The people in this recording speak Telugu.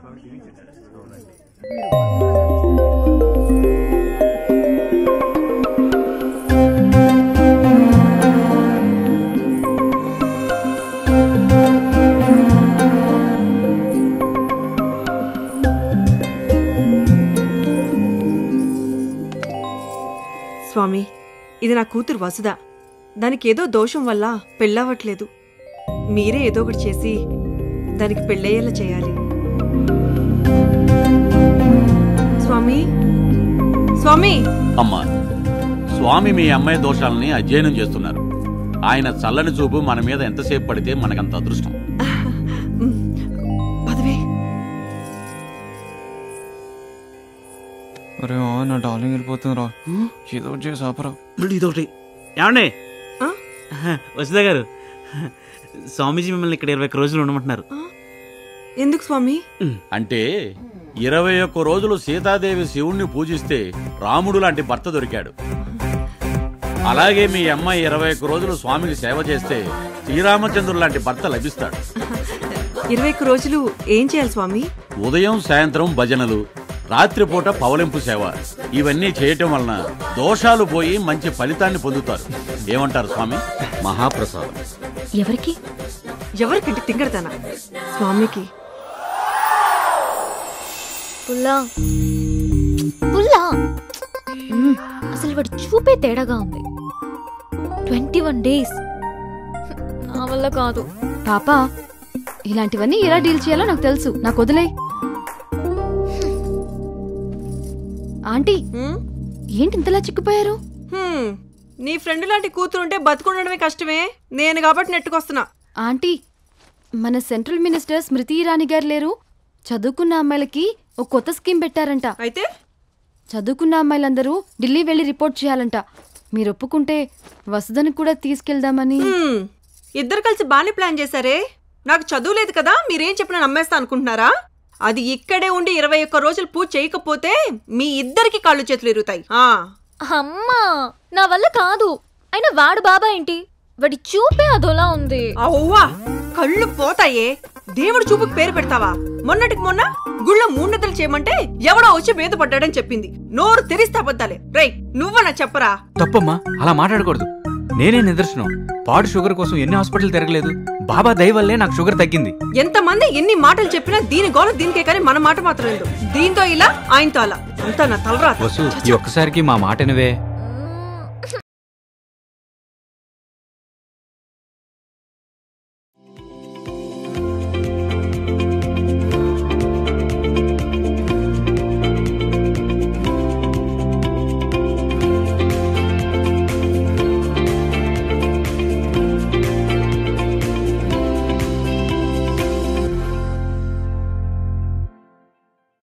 స్వామి, ఇది నా కూతురు వసుధ. దానికి ఏదో దోషం వల్ల పెళ్ళవట్లేదు. మీరే ఏదో ఒకటి చేసి దానికి పెళ్ళయ్యేలా చేయాలి. స్వామి, స్వామి. అమ్మా, స్వామి మీ అమ్మాయి దోషాలని అధ్యయనం చేస్తున్నారు. ఆయన చల్లని చూపు మన మీద ఎంతసేపు పడితే మనకంత అదృష్టం. పదవే. అరే నా డార్లింగ్ వెళ్ళిపోతుందిరా. ఏదో చేసి ఆపరా. ఇదొకటి. ఏమండి వసుధ గారు, స్వామీజీ మిమ్మల్ని ఇక్కడ 21 రోజులు ఉండమంటున్నారు. ఎందుకు స్వామి? అంటే 21 రోజులు సీతాదేవి శివుణ్ణి పూజిస్తే రాముడు లాంటి భర్త దొరికాడు. అలాగే మీ అమ్మాయి 21 రోజులు స్వామికి సేవ చేస్తే శ్రీరామచంద్రుడు లాంటి భర్త లభిస్తాడు. 21 రోజులు ఏం చేయాలి స్వామి? ఉదయం సాయంత్రం భజనలు, రాత్రిపూట పవలింపు సేవ, ఇవన్నీ చేయటం వలన దోషాలు పోయి మంచి ఫలితాన్ని పొందుతారు. ఏమంటారు స్వామి? మహాప్రసాదం. ఎవరికి? ఎవరికంటే తింగడతానా? స్వామికి. పుల్లా పుల్లా. అసలు వాడు చూపే తేడాగా ఉంది. 21 days నా వల్ల కాదు. పాపా, ఇలాంటివన్నీ ఎలా డీల్ చేయాలో నాకు తెలుసు. నాకు వదిలే. ఆంటీ, ఏంటి ఇంతలా చిక్కుపోయారు? నీ ఫ్రెండ్ లాంటి కూతురుంటే బతుకుండడమే కష్టమే. నేను కాబట్టి నెట్టుకొస్తున్నా. ఆంటీ, మన సెంట్రల్ మినిస్టర్ స్మృతి ఇరానీ గారు లేరు? చదువుకున్న అమ్మాయిలకి ఓ కొత్త స్కీమ్ పెట్టారంట. అయితే చదువుకున్న అమ్మాయిలందరూ ఢిల్లీ వెళ్లి రిపోర్ట్ చేయాలంట. మీరు ఒప్పుకుంటే వసుధని కూడా తీసుకెళ్దామని. ఇద్దరు కలిసి బానే ప్లాన్ చేశారే. నాకు చదువు లేదు కదా, మీరేం చెప్పినా నమ్మేస్తా అనుకుంటున్నారా? అది ఇక్కడే ఉండి 21 రోజులు పూజ చేయకపోతే మీ ఇద్దరికి కాళ్ళు చేతులు ఇరుగుతాయి. అమ్మా, నా వల్ల కాదు. అయినా వాడు బాబా ఏంటి? వాడి చూపే అదోలా ఉంది. అవ్వా, కళ్ళు పోతాయే. దేవుడు చూపుకి పేరు పెడతావా? మొన్నటికి మొన్న గుళ్ళో 3 నిద్రలు చేయమంటే ఎవడో వచ్చి మీద పడ్డాడని చెప్పింది. నోరు తెరిస్తే అబద్ధాలే. రేయ్, నువ్వన్నా చెప్పరా? తప్పమ్మా, అలా మాట్లాడకూడదు. నేనే నిదర్శనం. పాడు షుగర్ కోసం ఎన్ని హాస్పిటల్ తిరగలేదు. బాబా దయ వల్లే నాకు షుగర్ తగ్గింది. ఎంతమంది ఎన్ని మాటలు చెప్పినా దీని గోల దీనికే కానీ మన మాట మాత్రం లేదు. దీంతో ఇలా, ఆయనతో అలా. అంతా నా తలరా. వసు, ఈ ఒక్కసారికి మా మాట వినవే.